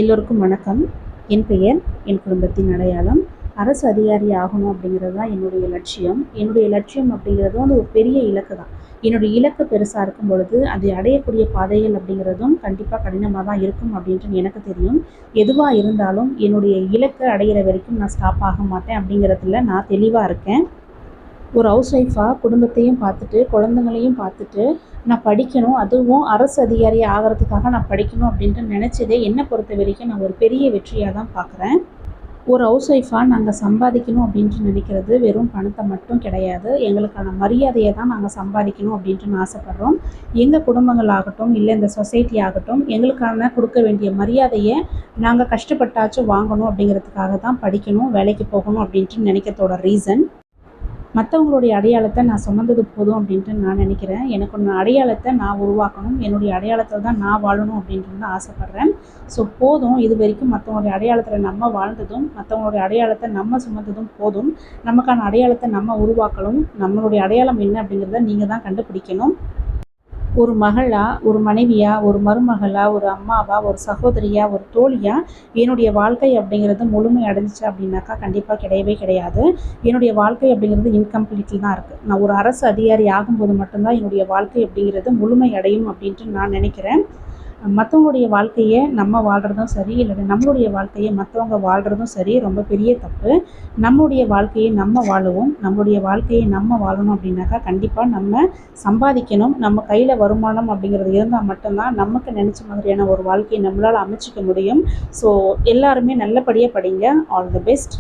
எல்லோருக்கும் வணக்கம். என் பெயர் என் குடும்பத்தின் அடையாளம். அரசு அதிகாரி ஆகணும் அப்படிங்கிறது தான் என்னுடைய லட்சியம். என்னுடைய லட்சியம் அப்படிங்கிறது வந்து ஒரு பெரிய இலக்கு தான். என்னுடைய இலக்கு பெருசாக இருக்கும் பொழுது அதை அடையக்கூடிய பாதைகள் அப்படிங்கிறதும் கண்டிப்பாக கடினமாக தான் இருக்கும் அப்படின்ட்டு எனக்கு தெரியும். எதுவாக இருந்தாலும் என்னுடைய இலக்கை அடையிற வரைக்கும் நான் ஸ்டாப் ஆக மாட்டேன் அப்படிங்கிறதுல நான் தெளிவாக இருக்கேன். ஒரு ஹவுஸ் ஒய்ஃபாக குடும்பத்தையும் பார்த்துட்டு குழந்தைங்களையும் பார்த்துட்டு நான் படிக்கணும், அதுவும் அரசு அதிகாரி ஆகிறதுக்காக நான் படிக்கணும் அப்படின்ட்டு நினச்சதே என்னை பொறுத்த வரைக்கும் நான் ஒரு பெரிய வெற்றியாக தான் பார்க்குறேன். ஒரு ஹவுஸ் ஒய்ஃபாக நாங்கள் சம்பாதிக்கணும் அப்படின்ட்டு நினைக்கிறது வெறும் பணத்தை மட்டும் கிடையாது. எங்களுக்கான மரியாதையை தான் நாங்கள் சம்பாதிக்கணும் அப்படின்ட்டு ஆசைப்பட்றோம். எங்கள் குடும்பங்கள் ஆகட்டும், இல்லை இந்த சொசைட்டி ஆகட்டும், எங்களுக்கான கொடுக்க வேண்டிய மரியாதையை நாங்கள் கஷ்டப்பட்டாச்சும் வாங்கணும் அப்படிங்கிறதுக்காக தான் படிக்கணும், வேலைக்கு போகணும் அப்படின்ட்டு நினைக்கிறதோட ரீசன். மற்றவங்களுடைய அடையாளத்தை நான் சுமந்தது போதும் அப்படின்ட்டு நான் நினைக்கிறேன். எனக்கு ஒன்று அடையாளத்தை நான் உருவாக்கணும், என்னுடைய அடையாளத்தில் தான் நான் வாழணும் அப்படின்ட்டு தான் ஆசைப்பட்றேன். ஸோ போதும், இது வரைக்கும் மற்றவங்களுடைய அடையாளத்தில் நம்ம வாழ்ந்ததும் மற்றவங்களுடைய அடையாளத்தை நம்ம சுமந்ததும் போதும். நமக்கான அடையாளத்தை நம்ம உருவாக்கணும். நம்மளுடைய அடையாளம் என்ன அப்படிங்கிறத நீங்கள் தான் கண்டுபிடிக்கணும். ஒரு மகளா, ஒரு மனைவியா, ஒரு மருமகளா, ஒரு அம்மாவா, ஒரு சகோதரியா, ஒரு தோழியா என்னுடைய வாழ்க்கை அப்படிங்கிறது முழுமை அடைஞ்சிச்சு அப்படின்னாக்கா கண்டிப்பாக கிடையவே கிடையாது. என்னுடைய வாழ்க்கை அப்படிங்கிறது இன்கம்ப்ளீட்டில் தான் இருக்குது. நான் ஒரு அரசு அதிகாரி ஆகும்போது மட்டும்தான் என்னுடைய வாழ்க்கை அப்படிங்கிறது முழுமை அடையும் அப்படின்ட்டு நான் நினைக்கிறேன். மற்றவங்களுடைய வாழ்க்கையை நம்ம வாழ்கிறதும் சரி, இல்லை நம்மளுடைய வாழ்க்கையை மற்றவங்க வாழ்கிறதும் சரி ரொம்ப பெரிய தப்பு. நம்மளுடைய வாழ்க்கையை நம்ம வாழுவோம். நம்மளுடைய வாழ்க்கையை நம்ம வாழணும் அப்படின்னாக்கா கண்டிப்பாக நம்ம சம்பாதிக்கணும். நம்ம கையில் வருமானம் அப்படிங்கிறது இருந்தால் மட்டும்தான் நமக்கு நினச்ச மாதிரியான ஒரு வாழ்க்கையை நம்மளால் அமைச்சிக்க முடியும். ஸோ எல்லாருமே நல்லபடியாக படிங்க. All the best.